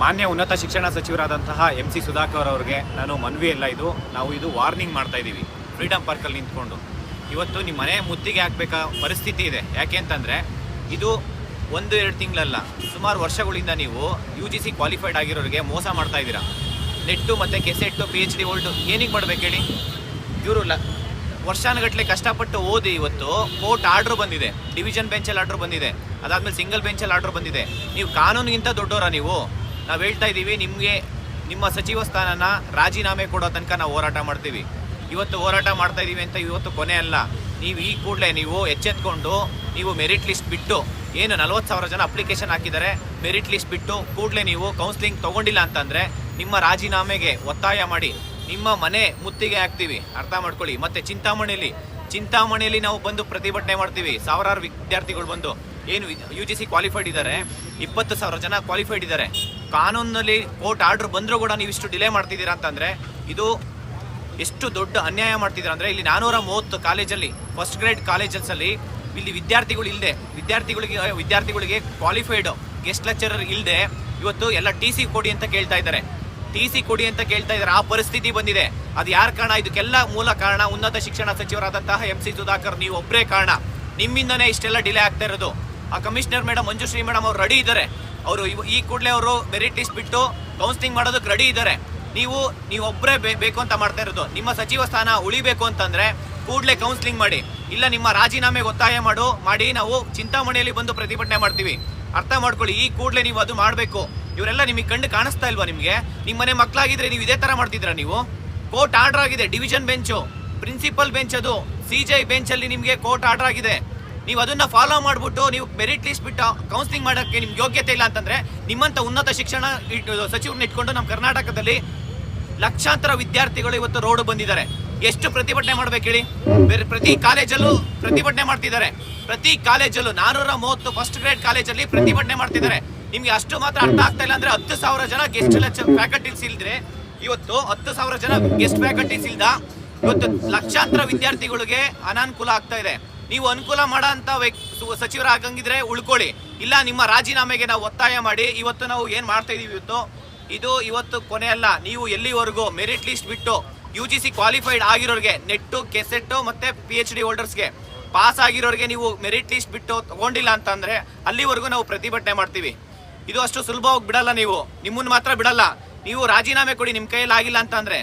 ಮಾನ್ಯ ಉನ್ನತ ಶಿಕ್ಷಣ ಸಚಿವರಾದಂತಹ MC ಸುಧಾಕರ್ ಅವರಿಗೆ ನಾನು ಮನವಿ ಎಲ್ಲ ನಾವು ವಾರ್ನಿಂಗ್ ಮಾಡ್ತಾ ಇದ್ದೀವಿ. ಫ್ರೀಡಮ್ ಪಾರ್ಕಲ್ಲಿ ನಿಂತ್ಕೊಂಡು ಇವತ್ತು ನಿಮ್ಮ ಮನೆ ಮುತ್ತಿಗೆ ಹಾಕಬೇಕಾ ಪರಿಸ್ಥಿತಿ ಇದೆ. ಯಾಕೆ ಅಂತಂದರೆ ಇದು 1-2 ತಿಂಗಳಲ್ಲ, ಸುಮಾರು ವರ್ಷಗಳಿಂದ ನೀವು UGC ಕ್ವಾಲಿಫೈಡ್ ಆಗಿರೋರಿಗೆ ಮೋಸ ಮಾಡ್ತಾ ಇದ್ದೀರಾ. ನೆಟ್ಟು ಮತ್ತು ಕೆಸೆಟ್ಟು PhD ಹೋಲ್ಡು ಏನಿಗೆ ಮಾಡ್ಬೇಕು ಹೇಳಿ? ಇವರು ವರ್ಷಾನುಗಟ್ಟಲೆ ಕಷ್ಟಪಟ್ಟು ಓದಿ ಇವತ್ತು ಕೋರ್ಟ್ ಆರ್ಡ್ರ್ ಬಂದಿದೆ, ಡಿವಿಷನ್ ಬೆಂಚಲ್ಲಿ ಆರ್ಡ್ರ್ ಬಂದಿದೆ, ಅದಾದಮೇಲೆ ಸಿಂಗಲ್ ಬೆಂಚಲ್ಲಿ ಆರ್ಡ್ರ್ ಬಂದಿದೆ. ನೀವು ಕಾನೂನಿಗಿಂತ ದೊಡ್ಡವರ ನೀವು? ನಾವು ಹೇಳ್ತಾ ಇದ್ದೀವಿ, ನಿಮಗೆ ನಿಮ್ಮ ಸಚಿವ ಸ್ಥಾನನ ರಾಜೀನಾಮೆ ಕೊಡೋ ತನಕ ನಾವು ಹೋರಾಟ ಮಾಡ್ತೀವಿ. ಇವತ್ತು ಹೋರಾಟ ಮಾಡ್ತಾ ಇದ್ದೀವಿ ಅಂತ ಇವತ್ತು ಕೊನೆ ಅಲ್ಲ. ನೀವು ಈ ಕೂಡಲೇ ನೀವು ಎಚ್ಚೆತ್ಕೊಂಡು ನೀವು ಮೆರಿಟ್ ಲಿಸ್ಟ್ ಬಿಟ್ಟು, ಏನು 40,000 ಜನ ಅಪ್ಲಿಕೇಶನ್ ಹಾಕಿದ್ದಾರೆ, ಮೆರಿಟ್ ಲಿಸ್ಟ್ ಬಿಟ್ಟು ಕೂಡಲೇ ನೀವು ಕೌನ್ಸಿಲಿಂಗ್ ತೊಗೊಂಡಿಲ್ಲ ಅಂತಂದರೆ ನಿಮ್ಮ ರಾಜೀನಾಮೆಗೆ ಒತ್ತಾಯ ಮಾಡಿ ನಿಮ್ಮ ಮನೆ ಮುತ್ತಿಗೆ ಹಾಕ್ತೀವಿ, ಅರ್ಥ ಮಾಡ್ಕೊಳ್ಳಿ. ಮತ್ತು ಚಿಂತಾಮಣಿಯಲ್ಲಿ ನಾವು ಬಂದು ಪ್ರತಿಭಟನೆ ಮಾಡ್ತೀವಿ. ಸಾವಿರಾರು ವಿದ್ಯಾರ್ಥಿಗಳು ಬಂದು ಏನು UGC ಕ್ವಾಲಿಫೈಡ್ ಇದ್ದಾರೆ, 20,000 ಜನ ಕ್ವಾಲಿಫೈಡ್ ಇದ್ದಾರೆ. ಕಾನೂನಲ್ಲಿ ಕೋರ್ಟ್ ಆರ್ಡ್ರ್ ಬಂದರೂ ಕೂಡ ನೀವು ಇಷ್ಟು ಡಿಲೇ ಮಾಡ್ತಿದ್ದೀರಾ ಅಂತಂದರೆ ಇದು ಎಷ್ಟು ದೊಡ್ಡ ಅನ್ಯಾಯ ಮಾಡ್ತಿದ್ದೀರಾ ಅಂದರೆ, ಇಲ್ಲಿ 430 ಕಾಲೇಜಲ್ಲಿ, ಫಸ್ಟ್ ಗ್ರೇಡ್ ಕಾಲೇಜಸ್ಸಲ್ಲಿ ಇಲ್ಲಿ ವಿದ್ಯಾರ್ಥಿಗಳು ಇಲ್ಲದೆ, ವಿದ್ಯಾರ್ಥಿಗಳಿಗೆ ಕ್ವಾಲಿಫೈಡ್ ಗೆಸ್ಟ್ ಲೆಕ್ಚರರ್ ಇಲ್ಲದೆ ಇವತ್ತು ಎಲ್ಲ TC ಕೊಡಿ ಅಂತ ಕೇಳ್ತಾ ಇದ್ದಾರೆ. TC ಕೊಡಿ ಅಂತ ಕೇಳ್ತಾ ಇದ್ದಾರೆ. ಆ ಪರಿಸ್ಥಿತಿ ಬಂದಿದೆ. ಅದು ಯಾರ ಕಾರಣ? ಇದಕ್ಕೆಲ್ಲ ಮೂಲ ಕಾರಣ ಉನ್ನತ ಶಿಕ್ಷಣ ಸಚಿವರಾದಂತಹ MC ಸುಧಾಕರ್. ನೀವು ಒಬ್ಬರೇ ಕಾರಣ. ನಿಮ್ಮಿಂದನೇ ಇಷ್ಟೆಲ್ಲ ಡಿಲೇ ಆಗ್ತಾ ಇರೋದು. ಆ ಕಮಿಷನರ್ ಮೇಡಮ್, ಮಂಜುಶ್ರೀ ಮೇಡಮ್ ಅವ್ರು ರೆಡಿ ಇದ್ದಾರೆ. ಅವರು ಈ ಕೂಡಲೇ ಅವರು ಮೆರಿಟ್ ಲಿಸ್ಟ್ ಬಿಟ್ಟು ಕೌನ್ಸಿಲಿಂಗ್ ಮಾಡೋದಕ್ಕೆ ರೆಡಿ ಇದ್ದಾರೆ. ನೀವು ಒಬ್ಬರೇ ಬೇಕು ಅಂತ ಮಾಡ್ತಾ ಇರೋದು. ನಿಮ್ಮ ಸಚಿವ ಸ್ಥಾನ ಉಳಿಬೇಕು ಅಂತಂದರೆ ಕೂಡಲೇ ಕೌನ್ಸಿಲಿಂಗ್ ಮಾಡಿ, ಇಲ್ಲ ನಿಮ್ಮ ರಾಜೀನಾಮೆಗೆ ಒತ್ತಾಯ ಮಾಡಿ ನಾವು ಚಿಂತಾಮಣಿಯಲ್ಲಿ ಬಂದು ಪ್ರತಿಭಟನೆ ಮಾಡ್ತೀವಿ. ಅರ್ಥ ಮಾಡ್ಕೊಳ್ಳಿ. ಈ ಕೂಡಲೇ ನೀವು ಅದು ಮಾಡಬೇಕು. ಇವರೆಲ್ಲ ನಿಮಗೆ ಕಣ್ಣು ಕಾಣಿಸ್ತಾ ಇಲ್ವಾ? ನಿಮಗೆ ನಿಮ್ಮ ಮನೆ ಮಕ್ಕಳಾಗಿದ್ರೆ ನೀವು ಇದೇ ಥರ ಮಾಡ್ತಿದ್ದೀರಾ? ನೀವು ಕೋರ್ಟ್ ಆರ್ಡರ್ ಆಗಿದೆ, ಡಿವಿಷನ್ ಬೆಂಚು, ಪ್ರಿನ್ಸಿಪಲ್ ಬೆಂಚ್, ಅದು CJI ಬೆಂಚಲ್ಲಿ ನಿಮಗೆ ಕೋರ್ಟ್ ಆರ್ಡರ್ ಆಗಿದೆ. ನೀವು ಅದನ್ನು ಫಾಲೋ ಮಾಡಿಬಿಟ್ಟು ನೀವು ಮೆರಿಟ್ ಲಿಸ್ಟ್ ಬಿಟ್ಟು ಕೌನ್ಸಿಲಿಂಗ್ ಮಾಡೋಕ್ಕೆ ನಿಮ್ಗೆ ಯೋಗ್ಯತೆ ಇಲ್ಲ ಅಂತಂದರೆ ನಿಮ್ಮಂಥ ಉನ್ನತ ಶಿಕ್ಷಣ ಸಚಿವರನ್ನ ಇಟ್ಕೊಂಡು ನಮ್ಮ ಕರ್ನಾಟಕದಲ್ಲಿ ಲಕ್ಷಾಂತರ ವಿದ್ಯಾರ್ಥಿಗಳು ಇವತ್ತು ರೋಡ್ ಬಂದಿದ್ದಾರೆ. ಎಷ್ಟು ಪ್ರತಿಭಟನೆ ಮಾಡ್ಬೇಕು ಹೇಳಿ? ಪ್ರತಿ ಕಾಲೇಜಲ್ಲೂ ಪ್ರತಿಭಟನೆ ಮಾಡ್ತಿದ್ದಾರೆ. ಪ್ರತಿ ಕಾಲೇಜಲ್ಲೂ 430 ಫಸ್ಟ್ ಗ್ರೇಡ್ ಕಾಲೇಜಲ್ಲಿ ಪ್ರತಿಭಟನೆ ಮಾಡ್ತಿದ್ದಾರೆ. ನಿಮ್ಗೆ ಅಷ್ಟು ಮಾತ್ರ ಅರ್ಥ ಆಗ್ತಾ ಇಲ್ಲ ಅಂದರೆ 10,000 ಜನ ಗೆಸ್ಟ್ ಫ್ಯಾಕಲ್ಟೀಸ್ ಇಲ್ದ್ರೆ ಇವತ್ತು 10,000 ಜನ ಗೆಸ್ಟ್ ಫ್ಯಾಕಲ್ಟೀಸ್ ಇಲ್ದ ಇವತ್ತು ಲಕ್ಷಾಂತರ ವಿದ್ಯಾರ್ಥಿಗಳಿಗೆ ಅನಾನುಕೂಲ ಆಗ್ತಾ ಇದೆ. ನೀವು ಅನುಕೂಲ ಮಾಡೋ ಅಂತ ಸಚಿವರಾಗಂಗಿದ್ರೆ ಉಳ್ಕೊಳ್ಳಿ, ಇಲ್ಲ ನಿಮ್ಮ ರಾಜೀನಾಮೆಗೆ ನಾವು ಒತ್ತಾಯ ಮಾಡಿ ಇವತ್ತು ನಾವು ಏನು ಮಾಡ್ತಾ ಇದೀವಿ ಇವತ್ತು ಕೊನೆ ಅಲ್ಲ. ನೀವು ಎಲ್ಲಿವರೆಗೂ ಮೆರಿಟ್ ಲಿಸ್ಟ್ ಬಿಟ್ಟು UGC ಕ್ವಾಲಿಫೈಡ್ ಆಗಿರೋರಿಗೆ, ನೆಟ್ಟು ಕೆಸೆಟ್ಟು ಮತ್ತು PhD ಹೋಲ್ಡರ್ಸ್ಗೆ ಪಾಸ್ ಆಗಿರೋರಿಗೆ ನೀವು ಮೆರಿಟ್ ಲಿಸ್ಟ್ ಬಿಟ್ಟು ತಗೊಂಡಿಲ್ಲ ಅಂತಂದರೆ ಅಲ್ಲಿವರೆಗೂ ನಾವು ಪ್ರತಿಭಟನೆ ಮಾಡ್ತೀವಿ. ಇದು ಅಷ್ಟು ಸುಲಭವಾಗಿ ಬಿಡಲ್ಲ. ನಿಮ್ಮನ್ನು ಮಾತ್ರ ಬಿಡಲ್ಲ. ನೀವು ರಾಜೀನಾಮೆ ಕೊಡಿ ನಿಮ್ಮ ಕೈಯಲ್ಲಿ ಆಗಿಲ್ಲ ಅಂತಂದರೆ.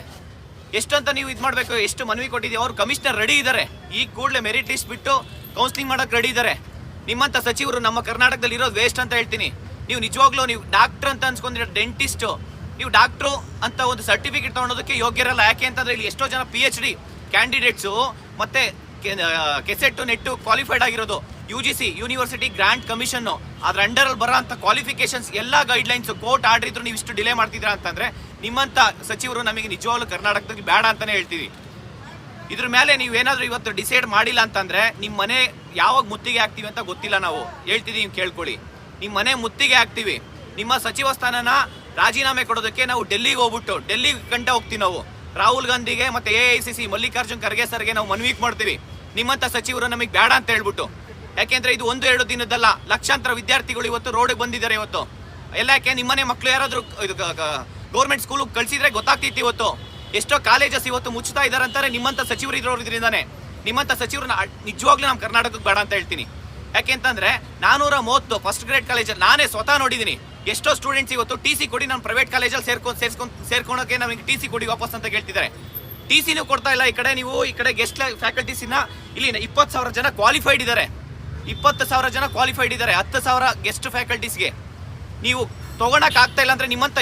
ಎಷ್ಟು ಅಂತ ನೀವು ಇದು ಮಾಡಬೇಕು? ಎಷ್ಟು ಮನವಿ ಕೊಟ್ಟಿದ್ದೀವಿ. ಅವ್ರು ಕಮಿಷನರ್ ರೆಡಿ ಇದ್ದಾರೆ. ಈ ಕೂಡಲೇ ಮೆರಿಟ್ ಲಿಸ್ಟ್ ಬಿಟ್ಟು ಕೌನ್ಸಿಲಿಂಗ್ ಮಾಡೋಕ್ಕೆ ರೆಡಿ ಇದ್ದಾರೆ. ನಿಮ್ಮಂಥ ಸಚಿವರು ನಮ್ಮ ಕರ್ನಾಟಕದಲ್ಲಿ ಇರೋದು ವೇಸ್ಟ್ ಅಂತ ಹೇಳ್ತೀನಿ. ನೀವು ನಿಜವಾಗ್ಲೂ ನೀವು ಡಾಕ್ಟ್ರ್ ಅಂತ ಅನ್ಸ್ಕೊಂಡಿರೋ ಡೆಂಟಿಸ್ಟು, ನೀವು ಡಾಕ್ಟ್ರು ಅಂತ ಒಂದು ಸರ್ಟಿಫಿಕೇಟ್ ತೊಗೊಳೋದಕ್ಕೆ ಯೋಗ್ಯರಲ್ಲ. ಯಾಕೆ ಅಂತಂದರೆ ಇಲ್ಲಿ ಎಷ್ಟೋ ಜನ PhD ಕ್ಯಾಂಡಿಡೇಟ್ಸು ಮತ್ತು ಕೆಸೆಟ್ಟು ನೆಟ್ಟು ಕ್ವಾಲಿಫೈಡ್ ಆಗಿರೋದು. UGC ಯೂನಿವರ್ಸಿಟಿ ಗ್ರ್ಯಾಂಟ್ ಕಮಿಷನ್ನು ಅದ್ರ ಅಂಡರಲ್ಲಿ ಬರೋ ಅಂಥ ಕ್ವಾಲಿಫಿಕೇಷನ್ಸ್ ಎಲ್ಲ ಗೈಡ್ಲೈನ್ಸು ಕೋರ್ಟ್ ಆರ್ಡರ್ ಇದ್ರು ನೀವು ಇಷ್ಟು ಡಿಲೇ ಮಾಡ್ತಿದ್ದೀರಾ ಅಂತಂದರೆ ನಿಮ್ಮಂಥ ಸಚಿವರು ನಮಗೆ ನಿಜವಾಗ್ಲೂ ಕರ್ನಾಟಕದಲ್ಲಿ ಬೇಡ ಅಂತಲೇ ಹೇಳ್ತೀವಿ. ಇದ್ರ ಮೇಲೆ ನೀವೇನಾದರೂ ಇವತ್ತು ಡಿಸೈಡ್ ಮಾಡಿಲ್ಲ ಅಂತಂದರೆ ನಿಮ್ಮ ಮನೆ ಯಾವಾಗ ಮುತ್ತಿಗೆ ಹಾಕ್ತೀವಿ ಅಂತ ಗೊತ್ತಿಲ್ಲ. ನಾವು ಹೇಳ್ತಿದ್ದೀವಿ, ಕೇಳ್ಕೊಳ್ಳಿ. ನಿಮ್ಮ ಮನೆ ಮುತ್ತಿಗೆ ಹಾಕ್ತೀವಿ. ನಿಮ್ಮ ಸಚಿವ ಸ್ಥಾನನ ರಾಜೀನಾಮೆ ಕೊಡೋದಕ್ಕೆ ನಾವು ಡೆಲ್ಲಿಗೆ ಹೋಗ್ಬಿಟ್ಟು ಡೆಲ್ಲಿ ಗಂಟೆ ಹೋಗ್ತೀವಿ. ನಾವು ರಾಹುಲ್ ಗಾಂಧಿಗೆ ಮತ್ತು AICC ಮಲ್ಲಿಕಾರ್ಜುನ್ ಖರ್ಗೆ ಸರ್ಗೆ ನಾವು ಮನವಿ ಮಾಡ್ತೀವಿ, ನಿಮ್ಮಂಥ ಸಚಿವರು ನಮಗೆ ಬೇಡ ಅಂತ ಹೇಳ್ಬಿಟ್ಟು. ಯಾಕೆಂದರೆ ಇದು 1-2 ದಿನದಲ್ಲ, ಲಕ್ಷಾಂತರ ವಿದ್ಯಾರ್ಥಿಗಳು ಇವತ್ತು ರೋಡಿಗೆ ಬಂದಿದ್ದಾರೆ. ಇವತ್ತು ಎಲ್ಲ ಯಾಕೆ ನಿಮ್ಮನೆ ಮಕ್ಕಳು ಯಾರಾದರೂ ಗೌರ್ಮೆಂಟ್ ಸ್ಕೂಲಿಗೆ ಕಳಿಸಿದ್ರೆ ಗೊತ್ತಾಗ್ತಿತ್ತು. ಇವತ್ತು ಎಷ್ಟೋ ಕಾಲೇಜಸ್ ಇವತ್ತು ಮುಚ್ತಾ ಇದ್ದಾರೆ ಅಂತಾರೆ ನಿಮ್ಮಂಥ ಸಚಿವರು ಇರೋದ್ರಿಂದಾನೆ. ನಿಮ್ಮಂಥ ಸಚಿವರನ್ನ ನಿಜವಾಗ್ಲೂ ನಮ್ಮ ಕರ್ನಾಟಕಕ್ಕೆ ಬೇಡ ಅಂತ ಹೇಳ್ತೀನಿ. ಯಾಕೆ ಅಂತಂದರೆ 430 ಫಸ್ಟ್ ಗ್ರೇಡ್ ಕಾಲೇಜಲ್ಲಿ ನಾನೇ ಸ್ವತಃ ನೋಡಿದ್ದೀನಿ. ಎಷ್ಟೋ ಸ್ಟೂಡೆಂಟ್ಸ್ ಇವತ್ತು TC ಕೊಡಿ, ನಾನು ಪ್ರೈವೇಟ್ ಕಾಲೇಜಲ್ಲಿ ಸೇರ್ಕೊಳಕ್ಕೆ ನಮಗೆ TC ಕೊಡಿ ವಾಪಸ್ ಅಂತ ಕೇಳ್ತಿದ್ದಾರೆ. TCನೂ ಕೊಡ್ತಾ ಇಲ್ಲ. ಈ ಕಡೆ ಗೆಸ್ಟ್ ಫ್ಯಾಕಲ್ಟೀಸಿನ ಇಲ್ಲಿ 20,000 ಜನ ಕ್ವಾಲಿಫೈಡ್ ಇದ್ದಾರೆ. 20,000 ಜನ ಕ್ವಾಲಿಫೈಡ್ ಇದ್ದಾರೆ. 10,000 ಗೆಸ್ಟ್ ಫ್ಯಾಕಲ್ಟೀಸ್ಗೆ ನೀವು ತೊಗೊಳಕ್ಕೆ ಆಗ್ತಾ ಇಲ್ಲ ಅಂದರೆ ನಿಮ್ಮಂಥ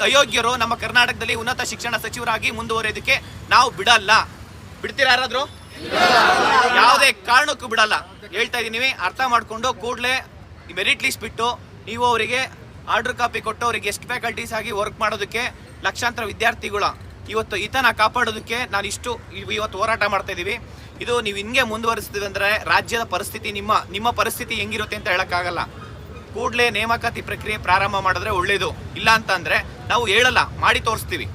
ಅಯೋಗ್ಯರು ನಮ್ಮ ಕರ್ನಾಟಕದಲ್ಲಿ ಉನ್ನತ ಶಿಕ್ಷಣ ಸಚಿವರಾಗಿ ಮುಂದುವರಿಯೋದಕ್ಕೆ ನಾವು ಬಿಡಲ್ಲ. ಬಿಡ್ತೀರಾ ಯಾರಾದರೂ? ಯಾವುದೇ ಕಾರಣಕ್ಕೂ ಬಿಡಲ್ಲ. ಹೇಳ್ತಾ ಇದ್ದೀನಿ, ಅರ್ಥ ಮಾಡಿಕೊಂಡು ಕೂಡಲೇ ಮೆರಿಟ್ ಲಿಸ್ಟ್ ಬಿಟ್ಟು ನೀವು ಅವರಿಗೆ ಆರ್ಡರ್ ಕಾಪಿ ಕೊಟ್ಟು ಅವರಿಗೆ ಗೆಸ್ಟ್ ಫ್ಯಾಕಲ್ಟೀಸ್ ಆಗಿ ವರ್ಕ್ ಮಾಡೋದಕ್ಕೆ ಲಕ್ಷಾಂತರ ವಿದ್ಯಾರ್ಥಿಗಳ ಇವತ್ತು ಹಿತನ ಕಾಪಾಡೋದಕ್ಕೆ ಇವತ್ತು ಹೋರಾಟ ಮಾಡ್ತಾ ಇದ್ದೀವಿ. ಇದು ನೀವು ಹಿಂಗೆ ಮುಂದುವರಿಸ್ತೀವಿ ಅಂದರೆ ರಾಜ್ಯದ ಪರಿಸ್ಥಿತಿ ನಿಮ್ಮ ಪರಿಸ್ಥಿತಿ ಹೆಂಗಿರುತ್ತೆ ಅಂತ ಹೇಳೋಕ್ಕಾಗಲ್ಲ. ಕೂಡಲೇ ನೇಮಕಾತಿ ಪ್ರಕ್ರಿಯೆ ಪ್ರಾರಂಭ ಮಾಡಿದ್ರೆ ಒಳ್ಳೆಯದು. ಇಲ್ಲ ಅಂತಂದರೆ ನಾವು ಹೇಳಲ್ಲ, ಮಾಡಿ ತೋರಿಸ್ತೀವಿ.